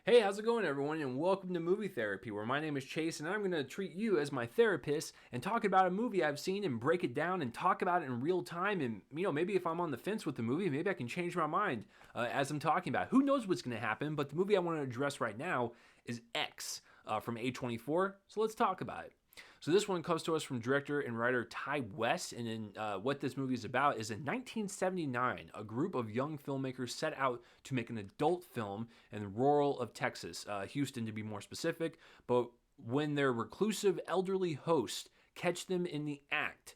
Hey, how's it going, everyone? And welcome to Movie Therapy, where my name is Chase, and I'm going to treat you as my therapist and talk about a movie I've seen and break it down and talk about it in real time. And, maybe if I'm on the fence with the movie, maybe I can change my mind as I'm talking about it. Who knows what's going to happen, but the movie I want to address right now is X from A24. So let's talk about it. So this one comes to us from director and writer Ty West, and what this movie is about is in 1979, a group of young filmmakers set out to make an adult film in the rural of Texas, Houston to be more specific, but when their reclusive elderly host catch them in the act,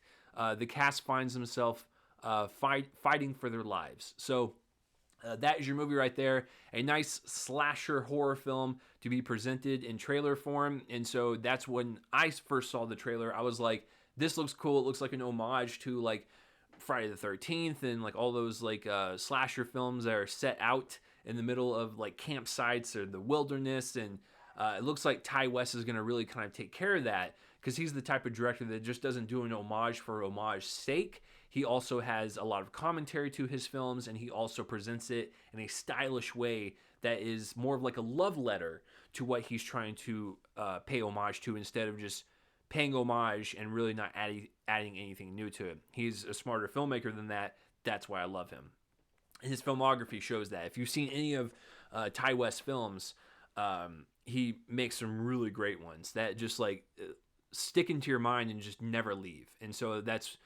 the cast finds themselves fighting for their lives. So that is your movie right there. A nice slasher horror film to be presented in trailer form. And so that's when I first saw the trailer. I was like, this looks cool. It looks like an homage to like Friday the 13th and like all those like slasher films that are set out in the middle of like campsites or the wilderness. And it looks like Ty West is going to really kind of take care of that because he's the type of director that just doesn't do an homage for homage's sake. He also has a lot of commentary to his films, and he also presents it in a stylish way that is more of like a love letter to what he's trying to pay homage to instead of just paying homage and really not adding anything new to it. He's a smarter filmmaker than that. That's why I love him. His filmography shows that. If you've seen any of Ty West's films, he makes some really great ones that just like stick into your mind and just never leave. And so that's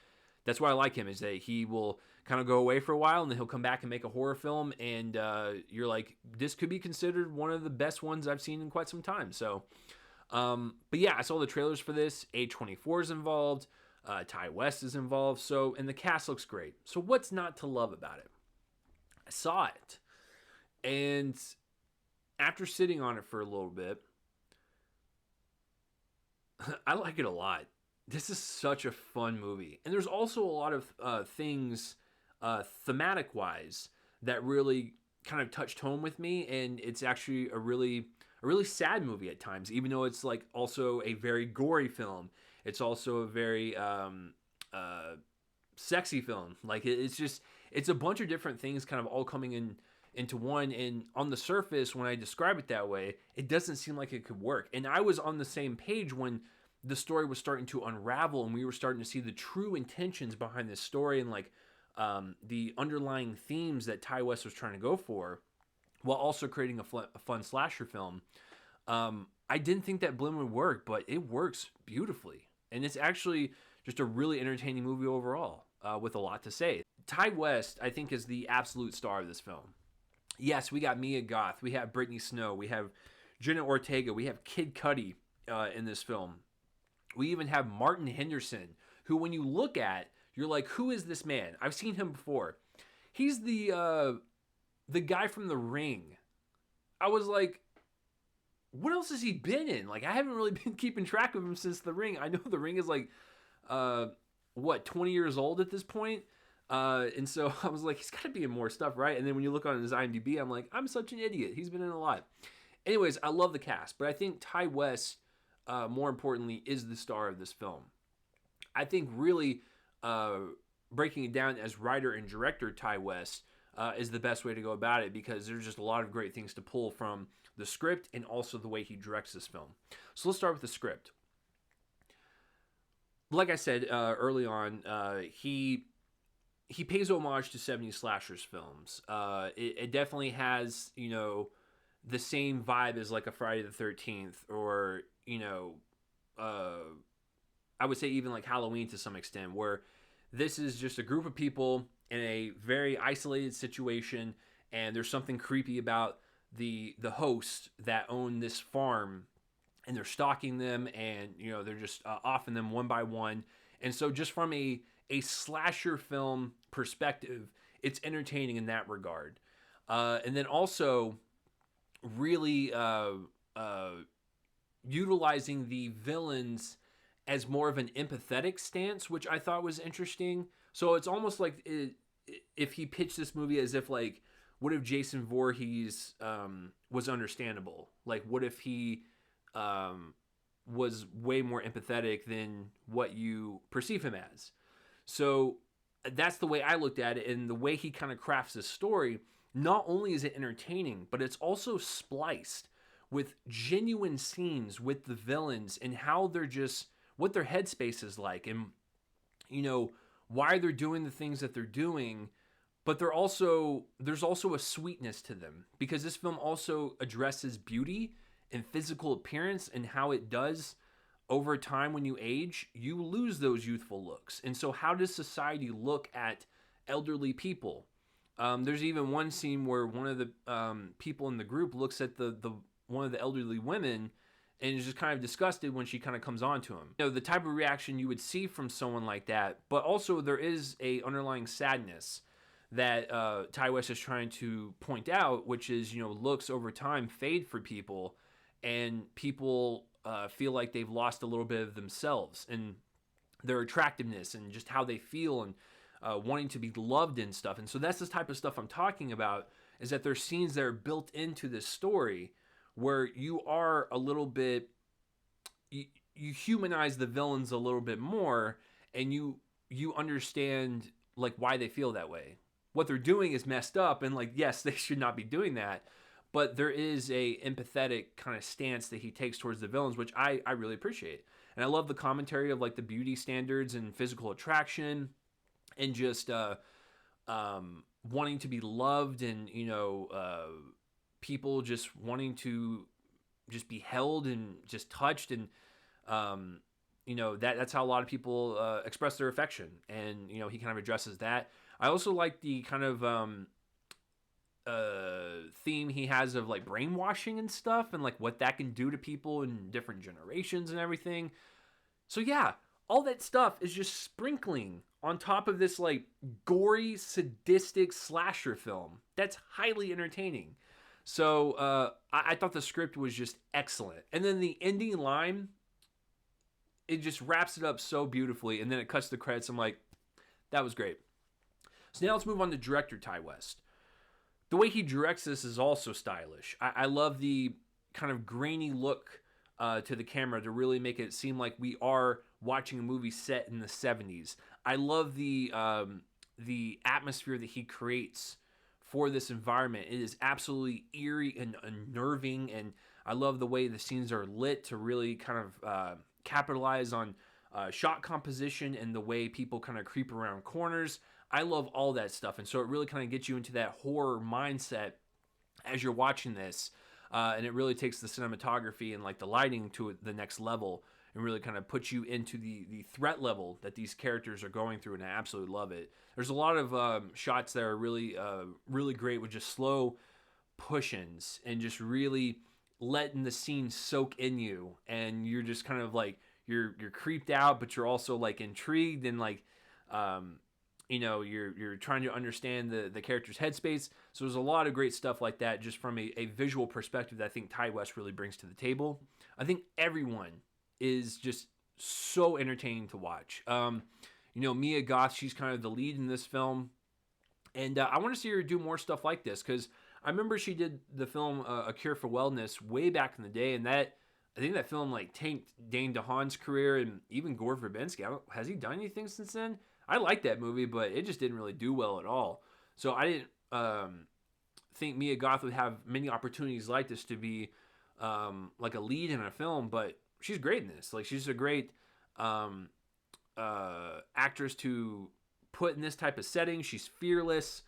why I like him, is that he will kind of go away for a while and then he'll come back and make a horror film, and you're like, this could be considered one of the best ones I've seen in quite some time. So, but yeah, I saw the trailers for this. A24 is involved. Ty West is involved. So, and the cast looks great. So what's not to love about it? I saw it, and after sitting on it for a little bit, I like it a lot. This is such a fun movie. And there's also a lot of things thematic wise that really kind of touched home with me, and it's actually a really sad movie at times, even though it's like also a very gory film. It's also a very sexy film. Like it's a bunch of different things kind of all coming into one, and on the surface when I describe it that way, it doesn't seem like it could work. And I was on the same page when the story was starting to unravel and we were starting to see the true intentions behind this story and like the underlying themes that Ty West was trying to go for while also creating a fun slasher film. I didn't think that blend would work, but it works beautifully. And it's actually just a really entertaining movie overall with a lot to say. Ty West, I think, is the absolute star of this film. Yes, we got Mia Goth, we have Brittany Snow, we have Jenna Ortega, we have Kid Cudi in this film. We even have Martin Henderson, who when you look at, you're like, who is this man? I've seen him before. He's the guy from The Ring. I was like, what else has he been in? Like, I haven't really been keeping track of him since The Ring. I know The Ring is like, 20 years old at this point? And so I was like, he's got to be in more stuff, right? And then when you look on his IMDb, I'm like, I'm such an idiot. He's been in a lot. Anyways, I love the cast, but I think Ty West, more importantly, is the star of this film. I think really breaking it down as writer and director, Ty West is the best way to go about it, because there's just a lot of great things to pull from the script and also the way he directs this film. So let's start with the script. Like I said early on, he pays homage to 70s slashers films. It definitely has, the same vibe as like a Friday the 13th or, I would say even like Halloween to some extent, where this is just a group of people in a very isolated situation, and there's something creepy about the host that own this farm, and they're stalking them, and they're just offing them one by one. And so just from a slasher film perspective, it's entertaining in that regard. And then also really utilizing the villains as more of an empathetic stance, which I thought was interesting. So it's almost like if he pitched this movie as if like, what if Jason Voorhees was understandable? Like, what if he was way more empathetic than what you perceive him as? So that's the way I looked at it, and the way he kind of crafts this story. Not only is it entertaining, but it's also spliced with genuine scenes with the villains and how they're just what their headspace is like, and you know why they're doing the things that they're doing. But there's also a sweetness to them, because this film also addresses beauty and physical appearance, and how it does over time. When you age, you lose those youthful looks. And so how does society look at elderly people? There's even one scene where one of the people in the group looks at the one of the elderly women and is just kind of disgusted when she kind of comes on to him. You know, the type of reaction you would see from someone like that. But also there is a underlying sadness that Ty West is trying to point out, which is, you know, looks over time fade for people, and people feel like they've lost a little bit of themselves and their attractiveness and just how they feel, and wanting to be loved and stuff. And so that's the type of stuff I'm talking about, is that there's scenes that are built into this story where you are a little bit, you humanize the villains a little bit more, and you understand like why they feel that way. What they're doing is messed up, and like, yes, they should not be doing that, but there is a empathetic kind of stance that he takes towards the villains, which I really appreciate. And I love the commentary of like the beauty standards and physical attraction, and just wanting to be loved, and you know, people just wanting to just be held and just touched, and you know, that's how a lot of people express their affection. And you know, he kind of addresses that. I also like the kind of theme he has of like brainwashing and stuff, and like what that can do to people in different generations and everything. So yeah, all that stuff is just sprinkling on top of this like gory, sadistic slasher film that's highly entertaining. So I thought the script was just excellent. And then the ending line, it just wraps it up so beautifully, and then it cuts the credits. I'm like, that was great. So now let's move on to director Ty West. The way he directs this is also stylish. I love the kind of grainy look to the camera to really make it seem like we are watching a movie set in the 70s. I love the atmosphere that he creates for this environment. It is absolutely eerie and unnerving, and I love the way the scenes are lit to really kind of capitalize on shot composition and the way people kind of creep around corners. I love all that stuff, and so it really kind of gets you into that horror mindset as you're watching this, and it really takes the cinematography and like the lighting to the next level, and really kind of puts you into the threat level that these characters are going through, and I absolutely love it. There's a lot of shots that are really really great with just slow push-ins and just really letting the scene soak in you, and you're just kind of like you're creeped out, but you're also like intrigued, and like you know, you're trying to understand the character's headspace. So there's a lot of great stuff like that just from a visual perspective that I think Ty West really brings to the table. I think everyone is just so entertaining to watch. You know, Mia Goth, she's kind of the lead in this film. And I want to see her do more stuff like this, because I remember she did the film A Cure for Wellness way back in the day, and that I think that film like tanked Dane DeHaan's career, and even Gore Verbinski. Has he done anything since then? I liked that movie, but it just didn't really do well at all. So I didn't think Mia Goth would have many opportunities like this to be like a lead in a film, but she's great in this. Like, she's a great actress to put in this type of setting. She's fearless.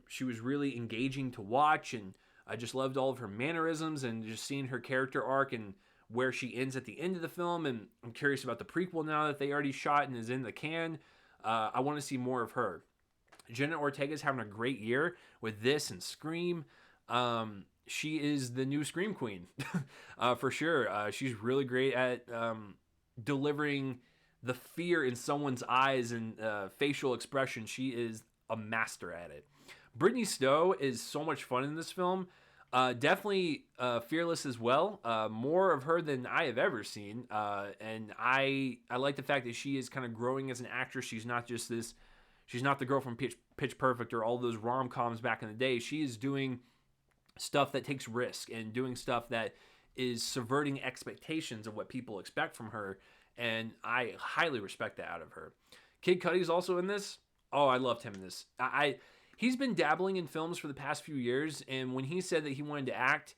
She was really engaging to watch, and I just loved all of her mannerisms and just seeing her character arc and where she ends at the end of the film. And I'm curious about the prequel now that they already shot and is in the can. I want to see more of her. Jenna Ortega's having a great year with this and Scream. She is the new Scream Queen, for sure. She's really great at delivering the fear in someone's eyes and facial expression. She is a master at it. Brittany Snow is so much fun in this film. Definitely fearless as well. More of her than I have ever seen. And I like the fact that she is kind of growing as an actress. She's not just this. She's not the girl from Pitch Perfect or all those rom-coms back in the day. She is doing stuff that takes risk and doing stuff that is subverting expectations of what people expect from her. And I highly respect that out of her. Kid Cudi's also in this. Oh, I loved him in this. He's been dabbling in films for the past few years, and when he said that he wanted to act,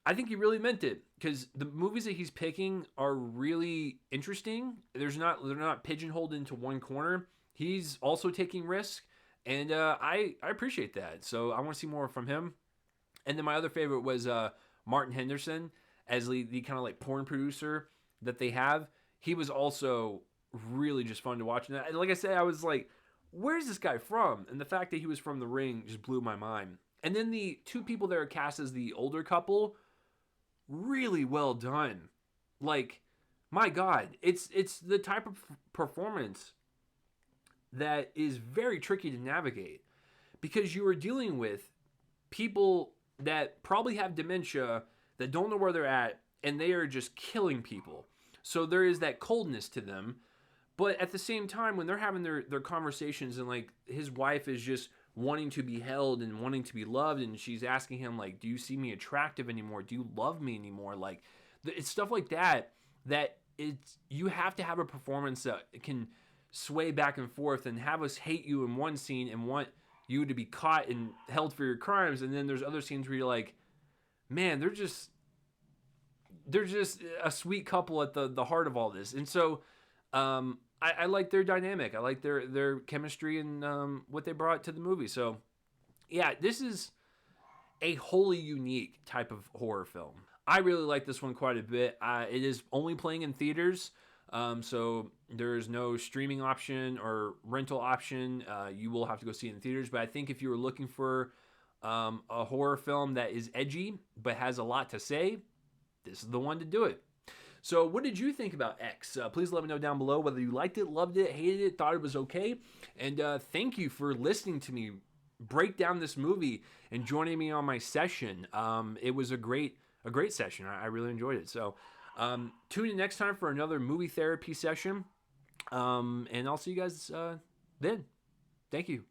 I think he really meant it because the movies that he's picking are really interesting. They're not pigeonholed into one corner. He's also taking risks, and I appreciate that. So I want to see more from him. And then my other favorite was Martin Henderson as the kind of like porn producer that they have. He was also really just fun to watch. And like I said, I was like, where's this guy from? And the fact that he was from The Ring just blew my mind. And then the two people that are cast as the older couple, really well done. Like, my God, it's the type of performance that is very tricky to navigate because you are dealing with people that probably have dementia that don't know where they're at and they are just killing people. So there is that coldness to them. But at the same time, when they're having their conversations and like his wife is just wanting to be held and wanting to be loved and she's asking him like, do you see me attractive anymore? Do you love me anymore? Like it's stuff like that it's you have to have a performance that can sway back and forth and have us hate you in one scene and want you to be caught and held for your crimes, and then there's other scenes where you're like, man, they're just a sweet couple at the heart of all this. And so I like their dynamic. I like their chemistry and what they brought to the movie. So yeah, this is a wholly unique type of horror film. I really like this one quite a bit. It is only playing in theaters. So there's no streaming option or rental option. You will have to go see it in theaters. But I think if you were looking for a horror film that is edgy but has a lot to say, this is the one to do it. So what did you think about X? Please let me know down below whether you liked it, loved it, hated it, thought it was okay. And thank you for listening to me break down this movie and joining me on my session. It was a great session. I really enjoyed it. So tune in next time for another movie therapy session. And I'll see you guys then. Thank you.